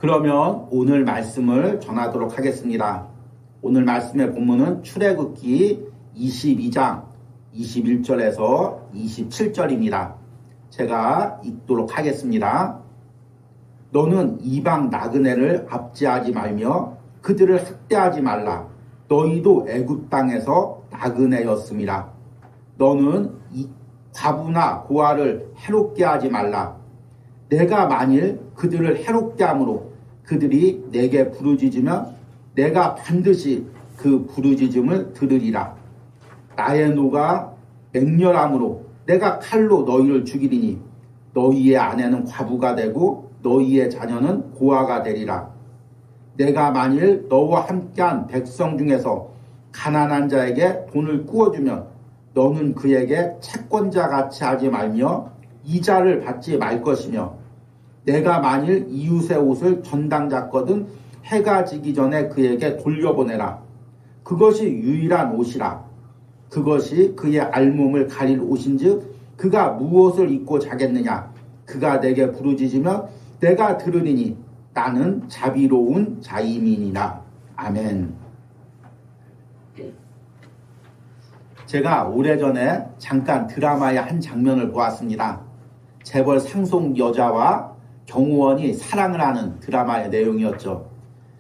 그러면 오늘 말씀을 전하도록 하겠습니다. 오늘 말씀의 본문은 출애굽기 22장 21절에서 27절입니다. 제가 읽도록 하겠습니다. 너는 이방 나그네를 압제하지 말며 그들을 학대하지 말라. 너희도 애굽 땅에서 나그네였음이라. 너는 과부나 고아를 해롭게 하지 말라. 내가 만일 그들을 해롭게 함으로 그들이 내게 부르짖으면 내가 반드시 그 부르짖음을 들으리라. 나의 노가 맹렬함으로 내가 칼로 너희를 죽이리니 너희의 아내는 과부가 되고 너희의 자녀는 고아가 되리라. 내가 만일 너와 함께한 백성 중에서 가난한 자에게 돈을 꾸어주면 너는 그에게 채권자같이 하지 말며 이자를 받지 말 것이며 내가 만일 이웃의 옷을 전당 잡거든 해가 지기 전에 그에게 돌려보내라. 그것이 유일한 옷이라. 그것이 그의 알몸을 가릴 옷인즉 그가 무엇을 입고 자겠느냐. 그가 내게 부르짖으면 내가 들으리니 나는 자비로운 자임이니라. 아멘. 제가 오래전에 잠깐 드라마의 한 장면을 보았습니다. 재벌 상속 여자와 경호원이 사랑을 하는 드라마의 내용이었죠.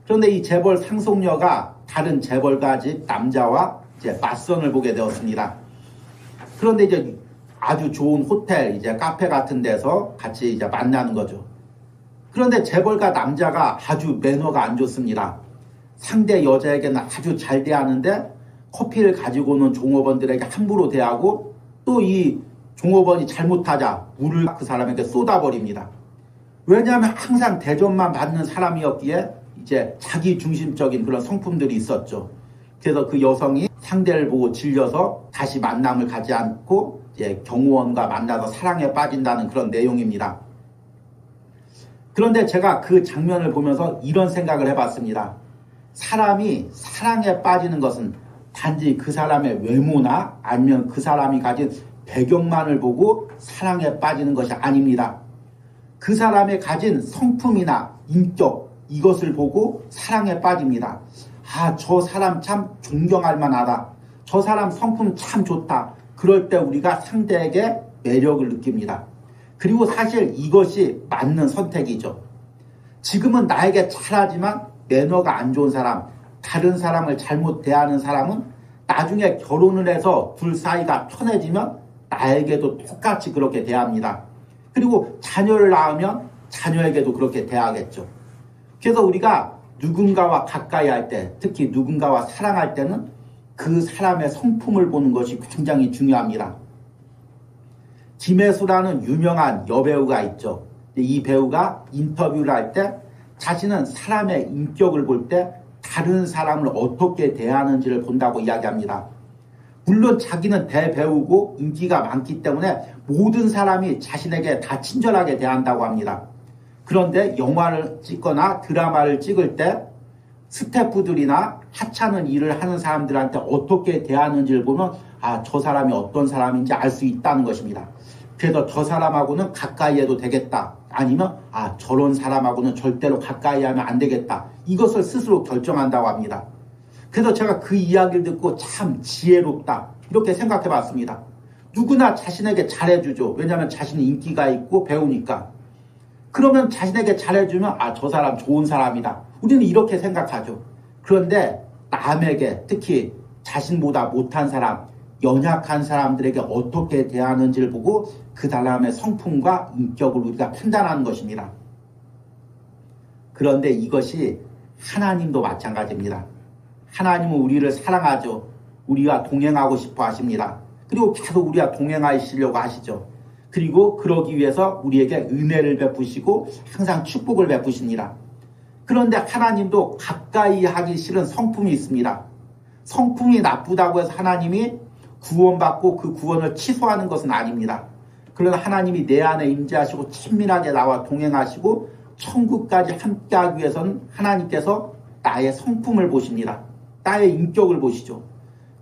그런데 이 재벌 상속녀가 다른 재벌가 집 남자와 이제 맞선을 보게 되었습니다. 그런데 이제 아주 좋은 호텔, 이제 카페 같은 데서 같이 이제 만나는 거죠. 그런데 재벌가 남자가 아주 매너가 안 좋습니다. 상대 여자에게는 아주 잘 대하는데 커피를 가지고 오는 종업원들에게 함부로 대하고 또 이 종업원이 잘못하자 물을 그 사람에게 쏟아버립니다. 왜냐하면 항상 대접만 받는 사람이었기에 이제 자기 중심적인 그런 성품들이 있었죠. 그래서 그 여성이 상대를 보고 질려서 다시 만남을 가지 않고 이제 경호원과 만나서 사랑에 빠진다는 그런 내용입니다. 그런데 제가 그 장면을 보면서 이런 생각을 해봤습니다. 사람이 사랑에 빠지는 것은 단지 그 사람의 외모나 아니면 그 사람이 가진 배경만을 보고 사랑에 빠지는 것이 아닙니다. 그 사람의 가진 성품이나 인격, 이것을 보고 사랑에 빠집니다. 아, 저 사람 참 존경할 만하다. 저 사람 성품 참 좋다. 그럴 때 우리가 상대에게 매력을 느낍니다. 그리고 사실 이것이 맞는 선택이죠. 지금은 나에게 잘하지만 매너가 안 좋은 사람, 다른 사람을 잘못 대하는 사람은 나중에 결혼을 해서 둘 사이가 편해지면 나에게도 똑같이 그렇게 대합니다. 그리고 자녀를 낳으면 자녀에게도 그렇게 대하겠죠. 그래서 우리가 누군가와 가까이 할 때, 특히 누군가와 사랑할 때는 그 사람의 성품을 보는 것이 굉장히 중요합니다. 김혜수라는 유명한 여배우가 있죠. 이 배우가 인터뷰를 할 때 자신은 사람의 인격을 볼 때 다른 사람을 어떻게 대하는지를 본다고 이야기합니다. 물론 자기는 대배우고 인기가 많기 때문에 모든 사람이 자신에게 다 친절하게 대한다고 합니다. 그런데 영화를 찍거나 드라마를 찍을 때 스태프들이나 하찮은 일을 하는 사람들한테 어떻게 대하는지를 보면 아, 저 사람이 어떤 사람인지 알 수 있다는 것입니다. 그래서 저 사람하고는 가까이 해도 되겠다. 아니면 아, 저런 사람하고는 절대로 가까이 하면 안 되겠다. 이것을 스스로 결정한다고 합니다. 그래서 제가 그 이야기를 듣고 참 지혜롭다. 이렇게 생각해 봤습니다. 누구나 자신에게 잘해주죠. 왜냐하면 자신이 인기가 있고 배우니까. 그러면 자신에게 잘해주면 아, 저 사람 좋은 사람이다. 우리는 이렇게 생각하죠. 그런데 남에게 특히 자신보다 못한 사람, 연약한 사람들에게 어떻게 대하는지를 보고 그 사람의 성품과 인격을 우리가 판단하는 것입니다. 그런데 이것이 하나님도 마찬가지입니다. 하나님은 우리를 사랑하죠. 우리와 동행하고 싶어 하십니다. 그리고 계속 우리와 동행하시려고 하시죠. 그리고 그러기 위해서 우리에게 은혜를 베푸시고 항상 축복을 베푸십니다. 그런데 하나님도 가까이 하기 싫은 성품이 있습니다. 성품이 나쁘다고 해서 하나님이 구원받고 그 구원을 취소하는 것은 아닙니다. 그러나 하나님이 내 안에 임재하시고 친밀하게 나와 동행하시고 천국까지 함께하기 위해서는 하나님께서 나의 성품을 보십니다. 나의 인격을 보시죠.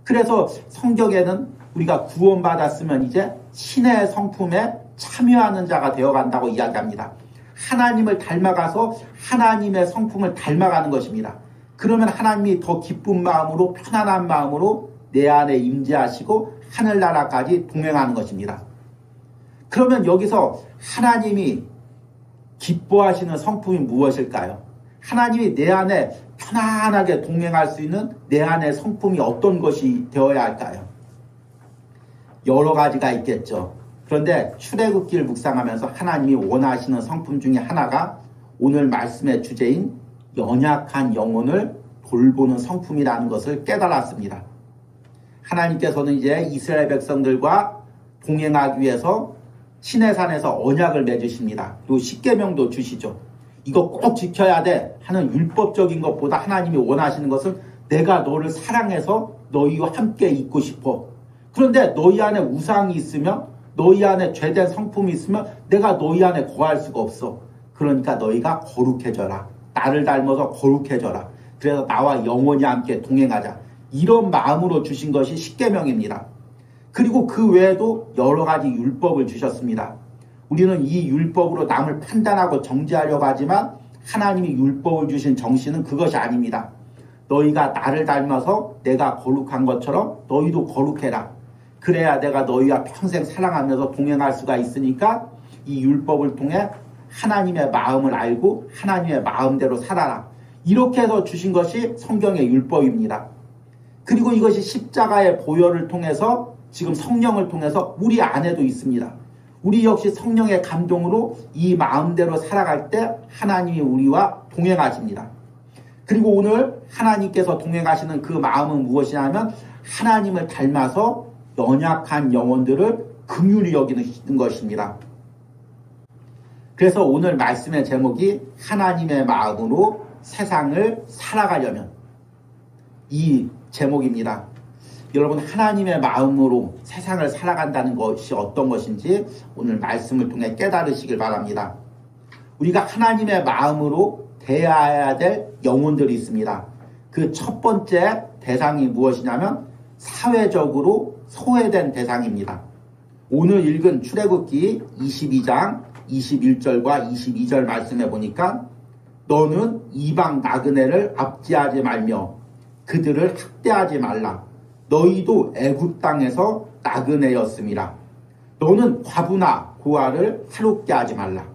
그래서 성경에는 우리가 구원받았으면 이제 신의 성품에 참여하는 자가 되어간다고 이야기합니다. 하나님을 닮아가서 하나님의 성품을 닮아가는 것입니다. 그러면 하나님이 더 기쁜 마음으로 편안한 마음으로 내 안에 임재하시고 하늘나라까지 동행하는 것입니다. 그러면 여기서 하나님이 기뻐하시는 성품이 무엇일까요? 하나님이 내 안에 편안하게 동행할 수 있는 내 안의 성품이 어떤 것이 되어야 할까요? 여러 가지가 있겠죠. 그런데 출애굽기를 묵상하면서 하나님이 원하시는 성품 중에 하나가 오늘 말씀의 주제인 연약한 영혼을 돌보는 성품이라는 것을 깨달았습니다. 하나님께서는 이제 이스라엘 백성들과 동행하기 위해서 시내산에서 언약을 맺으십니다. 또 십계명도 주시죠. 이거 꼭 지켜야 돼 하는 율법적인 것보다 하나님이 원하시는 것은 내가 너를 사랑해서 너희와 함께 있고 싶어. 그런데 너희 안에 우상이 있으면 너희 안에 죄된 성품이 있으면 내가 너희 안에 거할 수가 없어. 그러니까 너희가 거룩해져라. 나를 닮아서 거룩해져라. 그래서 나와 영원히 함께 동행하자. 이런 마음으로 주신 것이 십계명입니다. 그리고 그 외에도 여러 가지 율법을 주셨습니다. 우리는 이 율법으로 남을 판단하고 정죄하려고 하지만 하나님이 율법을 주신 정신은 그것이 아닙니다. 너희가 나를 닮아서 내가 거룩한 것처럼 너희도 거룩해라. 그래야 내가 너희와 평생 사랑하면서 동행할 수가 있으니까 이 율법을 통해 하나님의 마음을 알고 하나님의 마음대로 살아라. 이렇게 해서 주신 것이 성경의 율법입니다. 그리고 이것이 십자가의 보혈을 통해서 지금 성령을 통해서 우리 안에도 있습니다. 우리 역시 성령의 감동으로 이 마음대로 살아갈 때 하나님이 우리와 동행하십니다. 그리고 오늘 하나님께서 동행하시는 그 마음은 무엇이냐면 하나님을 닮아서 연약한 영혼들을 긍휼히 여기는 것입니다. 그래서 오늘 말씀의 제목이 하나님의 마음으로 세상을 살아가려면 이 제목입니다. 여러분 하나님의 마음으로 세상을 살아간다는 것이 어떤 것인지 오늘 말씀을 통해 깨달으시길 바랍니다. 우리가 하나님의 마음으로 대해야 될 영혼들이 있습니다. 그 첫 번째 대상이 무엇이냐면 사회적으로 소외된 대상입니다. 오늘 읽은 출애굽기 22장 21절과 22절 말씀해 보니까 너는 이방 나그네를 압제하지 말며 그들을 학대하지 말라. 너희도 애굽 땅에서 나그네였음이라. 너는 과부나 고아를 해롭게 하지 말라.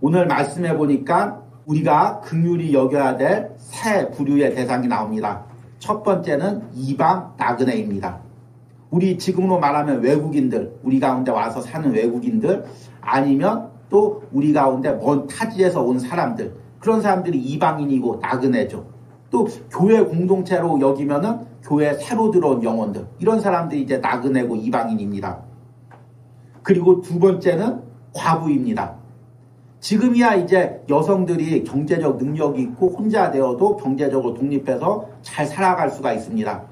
오늘 말씀해 보니까 우리가 긍휼히 여겨야 될 세 부류의 대상이 나옵니다. 첫 번째는 이방 나그네입니다. 우리 지금으로 말하면 외국인들, 우리 가운데 와서 사는 외국인들, 아니면 또 우리 가운데 먼 타지에서 온 사람들, 그런 사람들이 이방인이고 나그네죠. 또 교회 공동체로 여기면은 교회 새로 들어온 영혼들, 이런 사람들이 이제 나그네고 이방인입니다. 그리고 두 번째는 과부입니다. 지금이야 이제 여성들이 경제적 능력이 있고 혼자 되어도 경제적으로 독립해서 잘 살아갈 수가 있습니다.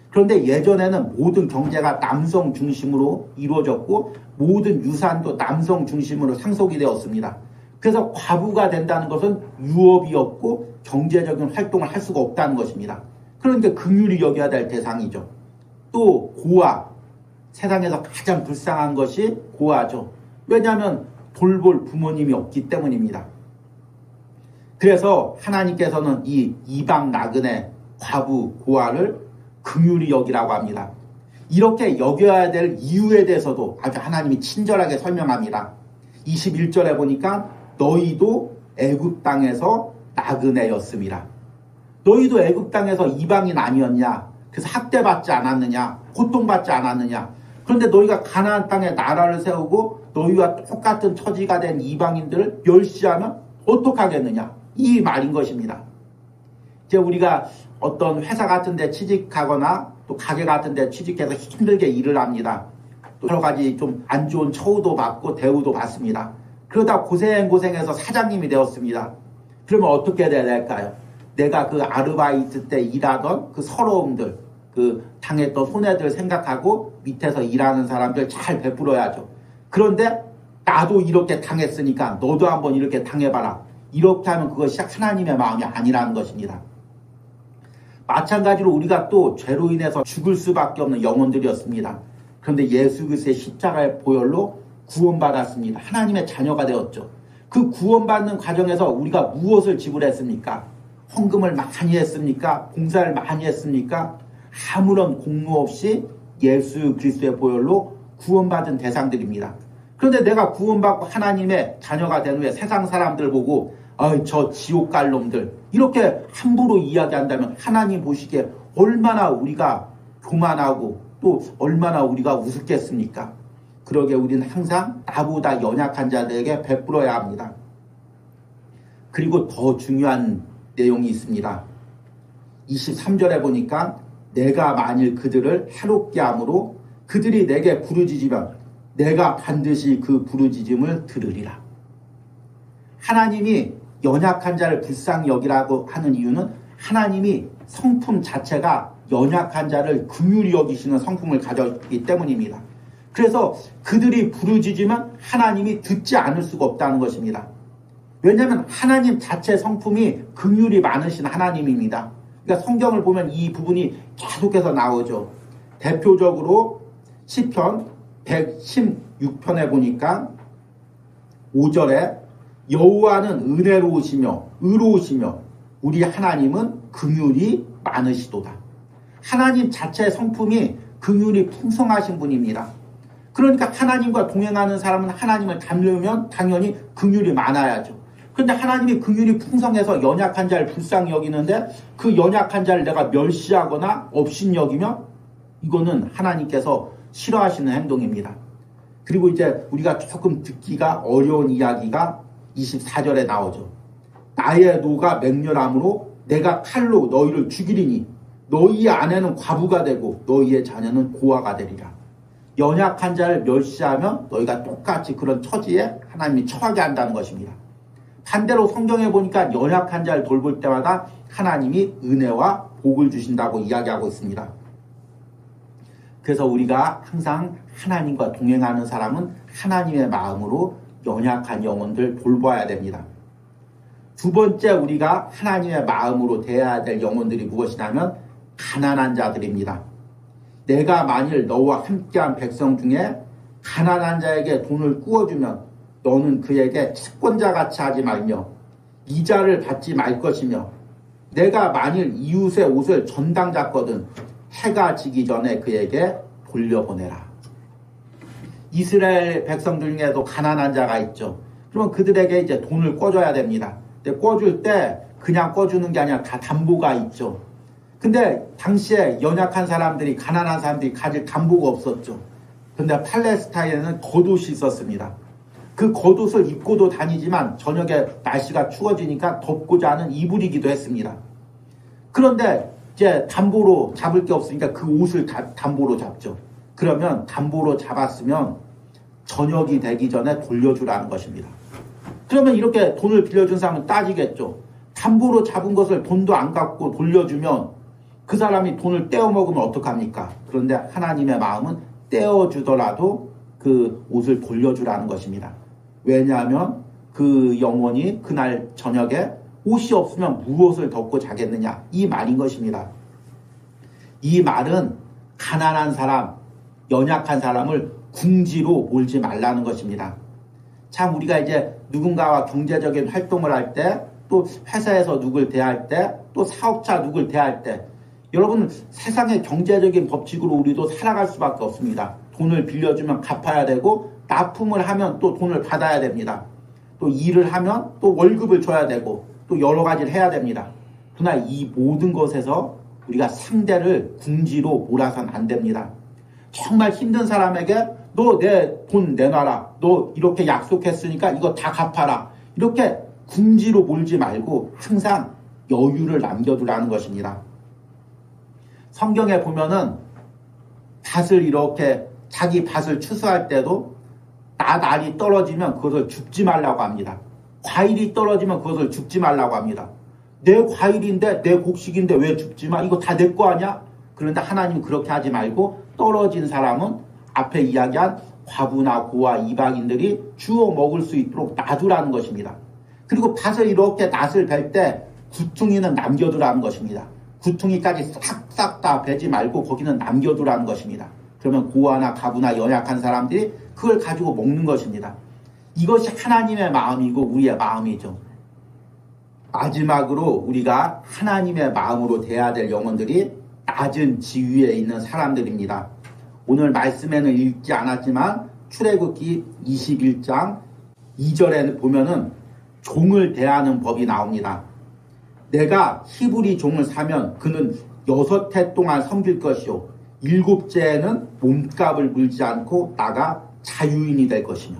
그런데 예전에는 모든 경제가 남성 중심으로 이루어졌고 모든 유산도 남성 중심으로 상속이 되었습니다. 그래서 과부가 된다는 것은 유업이 없고 경제적인 활동을 할 수가 없다는 것입니다. 그러니까 긍휼히 여겨야 될 대상이죠. 또 고아, 세상에서 가장 불쌍한 것이 고아죠. 왜냐하면 돌볼 부모님이 없기 때문입니다. 그래서 하나님께서는 이 이방 나그네, 과부, 고아를 긍휼히 여기라고 합니다. 이렇게 여겨야 될 이유에 대해서도 아주 하나님이 친절하게 설명합니다. 21절에 보니까 너희도 애굽 땅에서 나그네였음이라. 너희도 애굽 땅에서 이방인 아니었냐? 그래서 학대받지 않았느냐? 고통받지 않았느냐? 그런데 너희가 가나안 땅에 나라를 세우고 너희와 똑같은 처지가 된 이방인들을 멸시하면 어떡하겠느냐? 이 말인 것입니다. 이제 우리가 어떤 회사 같은 데 취직하거나 또 가게 같은 데 취직해서 힘들게 일을 합니다. 또 여러 가지 좀 안 좋은 처우도 받고 대우도 받습니다. 그러다 고생해서 사장님이 되었습니다. 그러면 어떻게 해야 될까요? 내가 그 아르바이트 때 일하던 그 서러움들, 그 당했던 손해들 생각하고 밑에서 일하는 사람들 잘 베풀어야죠. 그런데 나도 이렇게 당했으니까 너도 한번 이렇게 당해봐라. 이렇게 하면 그것이 하나님의 마음이 아니라는 것입니다. 마찬가지로 우리가 또 죄로 인해서 죽을 수밖에 없는 영혼들이었습니다. 그런데 예수 그리스도의 십자가의 보혈로 구원받았습니다. 하나님의 자녀가 되었죠. 그 구원받는 과정에서 우리가 무엇을 지불했습니까? 헌금을 많이 했습니까? 봉사를 많이 했습니까? 아무런 공로 없이 예수 그리스도의 보혈로 구원받은 대상들입니다. 그런데 내가 구원받고 하나님의 자녀가 된 후에 세상 사람들 보고 저 지옥 갈 놈들 이렇게 함부로 이야기한다면 하나님 보시기에 얼마나 우리가 교만하고 또 얼마나 우리가 우습겠습니까? 그러게 우리는 항상 나보다 연약한 자들에게 베풀어야 합니다. 그리고 더 중요한 내용이 있습니다. 23절에 보니까 내가 만일 그들을 해롭게 함으로 그들이 내게 부르짖으면 내가 반드시 그 부르짖음을 들으리라. 하나님이 연약한 자를 불쌍히 여기라고 하는 이유는 하나님이 성품 자체가 연약한 자를 긍휼히 여기시는 성품을 가졌기 때문입니다. 그래서 그들이 부르짖으면 하나님이 듣지 않을 수가 없다는 것입니다. 왜냐하면 하나님 자체 성품이 긍휼이 많으신 하나님입니다. 그러니까 성경을 보면 이 부분이 계속해서 나오죠. 대표적으로 시편 116편에 보니까 5절에 여호와는 은혜로우시며 의로우시며 우리 하나님은 긍휼이 많으시도다. 하나님 자체의 성품이 긍휼이 풍성하신 분입니다. 그러니까 하나님과 동행하는 사람은 하나님을 닮으면 당연히 긍휼이 많아야죠. 그런데 하나님이 긍휼이 풍성해서 연약한 자를 불쌍히 여기는데 그 연약한 자를 내가 멸시하거나 업신여기면 이거는 하나님께서 싫어하시는 행동입니다. 그리고 이제 우리가 조금 듣기가 어려운 이야기가 24절에 나오죠. 나의 노가 맹렬함으로 내가 칼로 너희를 죽이리니 너희의 아내는 과부가 되고 너희의 자녀는 고아가 되리라. 연약한 자를 멸시하면 너희가 똑같이 그런 처지에 하나님이 처하게 한다는 것입니다. 반대로 성경에 보니까 연약한 자를 돌볼 때마다 하나님이 은혜와 복을 주신다고 이야기하고 있습니다. 그래서 우리가 항상 하나님과 동행하는 사람은 하나님의 마음으로 연약한 영혼들 돌봐야 됩니다. 두 번째 우리가 하나님의 마음으로 대해야 될 영혼들이 무엇이냐면 가난한 자들입니다. 내가 만일 너와 함께한 백성 중에 가난한 자에게 돈을 꾸어주면 너는 그에게 채권자같이 하지 말며 이자를 받지 말 것이며 내가 만일 이웃의 옷을 전당 잤거든 해가 지기 전에 그에게 돌려보내라. 이스라엘 백성들 중에도 가난한 자가 있죠. 그러면 그들에게 이제 돈을 꿔줘야 됩니다. 근데 꿔줄 때 그냥 꿔주는 게 아니라 다 담보가 있죠. 근데 당시에 연약한 사람들이 가난한 사람들이 가질 담보가 없었죠. 근데 팔레스타인에는 겉옷이 있었습니다. 그 겉옷을 입고도 다니지만 저녁에 날씨가 추워지니까 덮고자 하는 이불이기도 했습니다. 그런데 이제 담보로 잡을 게 없으니까 그 옷을 담보로 잡죠. 그러면 담보로 잡았으면 저녁이 되기 전에 돌려주라는 것입니다. 그러면 이렇게 돈을 빌려준 사람은 따지겠죠. 담보로 잡은 것을 돈도 안 갚고 돌려주면 그 사람이 돈을 떼어먹으면 어떡합니까? 그런데 하나님의 마음은 떼어주더라도 그 옷을 돌려주라는 것입니다. 왜냐하면 그 영혼이 그날 저녁에 옷이 없으면 무엇을 덮고 자겠느냐 이 말인 것입니다. 이 말은 가난한 사람, 연약한 사람을 궁지로 몰지 말라는 것입니다. 참 우리가 이제 누군가와 경제적인 활동을 할 때, 또 회사에서 누굴 대할 때, 또 사업자 누굴 대할 때 여러분 세상의 경제적인 법칙으로 우리도 살아갈 수밖에 없습니다. 돈을 빌려주면 갚아야 되고 납품을 하면 또 돈을 받아야 됩니다. 또 일을 하면 또 월급을 줘야 되고 또 여러 가지를 해야 됩니다. 그러나 이 모든 것에서 우리가 상대를 궁지로 몰아서는 안 됩니다. 정말 힘든 사람에게 너 내 돈 내놔라. 너 이렇게 약속했으니까 이거 다 갚아라. 이렇게 궁지로 몰지 말고 항상 여유를 남겨두라는 것입니다. 성경에 보면은 밭을 이렇게 자기 밭을 추수할 때도 나날이 떨어지면 그것을 줍지 말라고 합니다. 과일이 떨어지면 그것을 줍지 말라고 합니다. 내 과일인데 내 곡식인데 왜 줍지 마? 이거 다 내 거 아니야? 그런데 하나님 그렇게 하지 말고 떨어진 사람은 앞에 이야기한 과부나 고아 이방인들이 주워 먹을 수 있도록 놔두라는 것입니다. 그리고 밭을 이렇게 낫을 벨 때 구퉁이는 남겨두라는 것입니다. 구퉁이까지 싹싹 다 베지 말고 거기는 남겨두라는 것입니다. 그러면 고아나 가부나 연약한 사람들이 그걸 가지고 먹는 것입니다. 이것이 하나님의 마음이고 우리의 마음이죠. 마지막으로 우리가 하나님의 마음으로 대해야 될 영혼들이 낮은 지위에 있는 사람들입니다. 오늘 말씀에는 읽지 않았지만 출애굽기 21장 2절에 보면은 종을 대하는 법이 나옵니다. 내가 히브리 종을 사면 그는 6해 동안 섬길 것이요 7째에는 몸값을 물지 않고 나가 자유인이 될 것이며,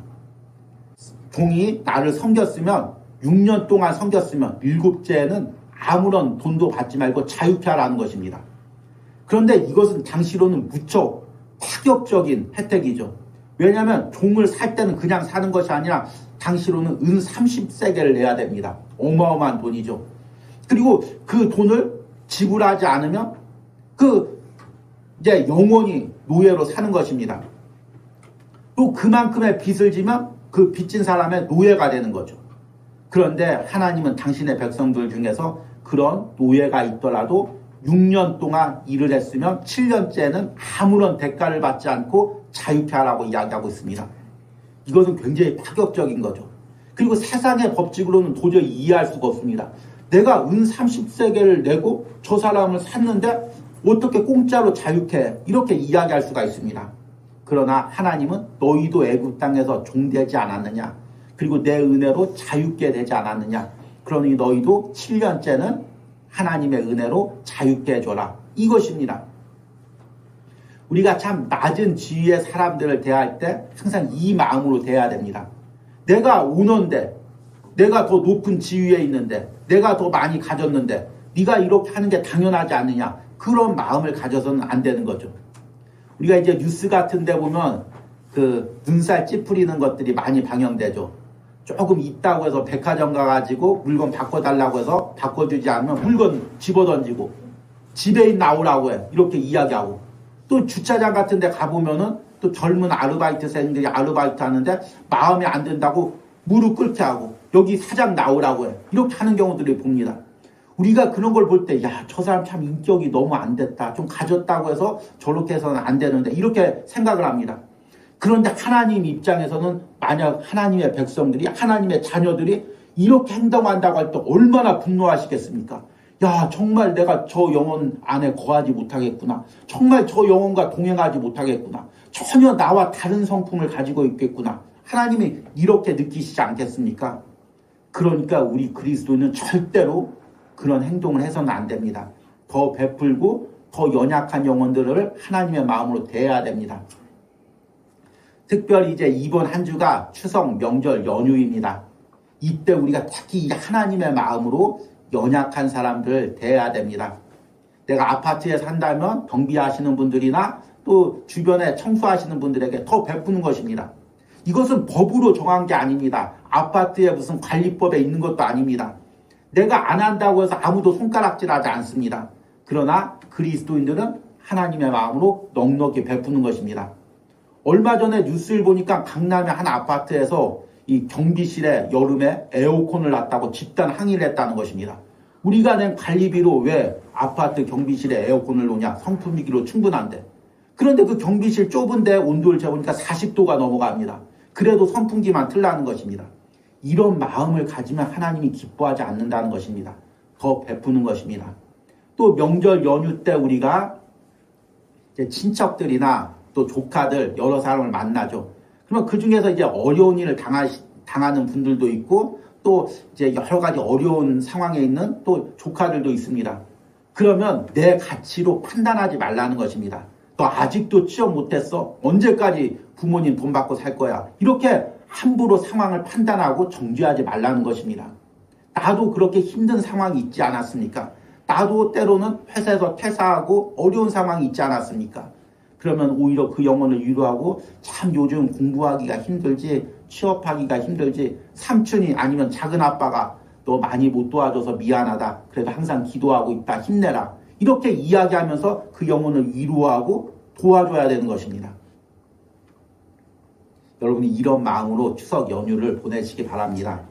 종이 나를 섬겼으면 6년 동안 섬겼으면 7째에는 아무런 돈도 받지 말고 자유케 하라는 것입니다. 그런데 이것은 당시로는 무척 파격적인 혜택이죠. 왜냐하면 종을 살 때는 그냥 사는 것이 아니라 당시로는 은 30세겔을 내야 됩니다. 어마어마한 돈이죠. 그리고 그 돈을 지불하지 않으면 이제 영원히 노예로 사는 것입니다. 또 그만큼의 빚을 지면 그 빚진 사람의 노예가 되는 거죠. 그런데 하나님은 당신의 백성들 중에서 그런 노예가 있더라도 6년 동안 일을 했으면 7년째는 아무런 대가를 받지 않고 자유케 하라고 이야기하고 있습니다. 이것은 굉장히 파격적인 거죠. 그리고 세상의 법칙으로는 도저히 이해할 수가 없습니다. 내가 은 30세겔을 내고 저 사람을 샀는데 어떻게 공짜로 자유케 해? 이렇게 이야기할 수가 있습니다. 그러나 하나님은 너희도 애굽 땅에서 종되지 않았느냐? 그리고 내 은혜로 자유케 되지 않았느냐? 그러니 너희도 7년째는 하나님의 은혜로 자유케 해줘라. 이것입니다. 우리가 참 낮은 지위의 사람들을 대할 때 항상 이 마음으로 대해야 됩니다. 내가 오너인데, 내가 더 높은 지위에 있는데, 내가 더 많이 가졌는데 네가 이렇게 하는 게 당연하지 않느냐, 그런 마음을 가져서는 안 되는 거죠. 우리가 이제 뉴스 같은 데 보면 그 눈살 찌푸리는 것들이 많이 방영되죠. 조금 있다고 해서 백화점 가가지고 물건 바꿔달라고 해서 바꿔주지 않으면 물건 집어던지고 지배인 나오라고 해, 이렇게 이야기하고, 또 주차장 같은 데 가보면은 또 젊은 아르바이트생들이 아르바이트 하는데 마음에 안 든다고 무릎 꿇게 하고 여기 사장 나오라고 해, 이렇게 하는 경우들을 봅니다. 우리가 그런 걸 볼 때, 야, 저 사람 참 인격이 너무 안 됐다, 좀 가졌다고 해서 저렇게 해서는 안 되는데, 이렇게 생각을 합니다. 그런데 하나님 입장에서는 만약 하나님의 백성들이, 하나님의 자녀들이 이렇게 행동한다고 할 때 얼마나 분노하시겠습니까? 야, 정말 내가 저 영혼 안에 거하지 못하겠구나, 정말 저 영혼과 동행하지 못하겠구나, 전혀 나와 다른 성품을 가지고 있겠구나, 하나님이 이렇게 느끼시지 않겠습니까? 그러니까 우리 그리스도인은 절대로 그런 행동을 해서는 안 됩니다. 더 베풀고 더 연약한 영혼들을 하나님의 마음으로 대해야 됩니다. 특별히 이제 이번 한 주가 추석 명절 연휴입니다. 이때 우리가 특히 하나님의 마음으로 연약한 사람들을 대해야 됩니다. 내가 아파트에 산다면 경비하시는 분들이나 또 주변에 청소하시는 분들에게 더 베푸는 것입니다. 이것은 법으로 정한 게 아닙니다. 아파트에 무슨 관리법에 있는 것도 아닙니다. 내가 안 한다고 해서 아무도 손가락질하지 않습니다. 그러나 그리스도인들은 하나님의 마음으로 넉넉히 베푸는 것입니다. 얼마 전에 뉴스를 보니까 강남의 한 아파트에서 이 경비실에 여름에 에어컨을 놨다고 집단 항의를 했다는 것입니다. 우리가 낸 관리비로 왜 아파트 경비실에 에어컨을 놓냐? 성품이기로 충분한데. 그런데 그 경비실 좁은데 온도를 재보니까 40도가 넘어갑니다. 그래도 선풍기만 틀라는 것입니다. 이런 마음을 가지면 하나님이 기뻐하지 않는다는 것입니다. 더 베푸는 것입니다. 또 명절 연휴 때 우리가 이제 친척들이나 또 조카들 여러 사람을 만나죠. 그러면 그 중에서 이제 어려운 일을 당하는 분들도 있고 또 이제 여러 가지 어려운 상황에 있는 또 조카들도 있습니다. 그러면 내 가치로 판단하지 말라는 것입니다. 너 아직도 취업 못했어? 언제까지 부모님 돈 받고 살 거야? 이렇게 함부로 상황을 판단하고 정죄하지 말라는 것입니다. 나도 그렇게 힘든 상황이 있지 않았습니까? 나도 때로는 회사에서 퇴사하고 어려운 상황이 있지 않았습니까? 그러면 오히려 그 영혼을 위로하고, 참 요즘 공부하기가 힘들지, 취업하기가 힘들지, 삼촌이 아니면 작은 아빠가 너 많이 못 도와줘서 미안하다, 그래도 항상 기도하고 있다, 힘내라, 이렇게 이야기하면서 그 영혼을 위로하고 도와줘야 되는 것입니다. 여러분이 이런 마음으로 추석 연휴를 보내시기 바랍니다.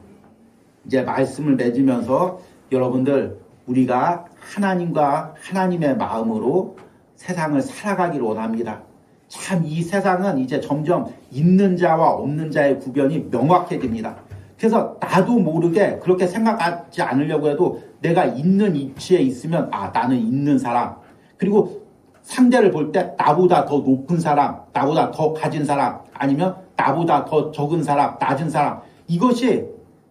이제 말씀을 맺으면서 여러분들, 우리가 하나님과 하나님의 마음으로 세상을 살아가기를 원합니다. 참 이 세상은 이제 점점 있는 자와 없는 자의 구별이 명확해집니다. 그래서 나도 모르게 그렇게 생각하지 않으려고 해도 내가 있는 위치에 있으면 나는 있는 사람, 그리고 상대를 볼 때 나보다 더 높은 사람, 나보다 더 가진 사람, 아니면 나보다 더 적은 사람, 낮은 사람, 이것이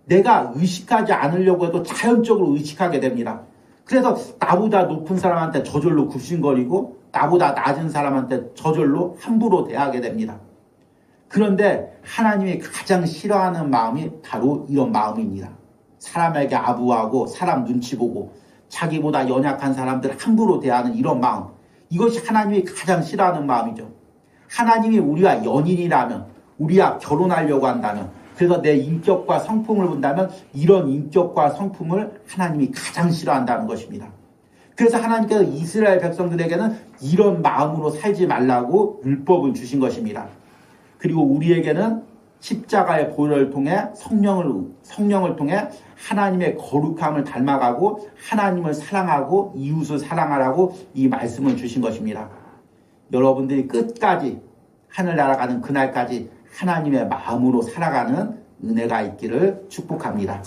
내가 의식하지 않으려고 해도 자연적으로 의식하게 됩니다. 그래서 나보다 높은 사람한테 저절로 굽신거리고 나보다 낮은 사람한테 저절로 함부로 대하게 됩니다. 그런데 하나님이 가장 싫어하는 마음이 바로 이런 마음입니다. 사람에게 아부하고 사람 눈치 보고 자기보다 연약한 사람들 함부로 대하는 이런 마음, 이것이 하나님이 가장 싫어하는 마음이죠. 하나님이 우리와 연인이라면, 우리와 결혼하려고 한다면, 그래서 내 인격과 성품을 본다면 이런 인격과 성품을 하나님이 가장 싫어한다는 것입니다. 그래서 하나님께서 이스라엘 백성들에게는 이런 마음으로 살지 말라고 율법을 주신 것입니다. 그리고 우리에게는 십자가의 보혈을 통해 성령을 통해 하나님의 거룩함을 닮아가고 하나님을 사랑하고 이웃을 사랑하라고 이 말씀을 주신 것입니다. 여러분들이 끝까지 하늘 날아가는 그날까지 하나님의 마음으로 살아가는 은혜가 있기를 축복합니다.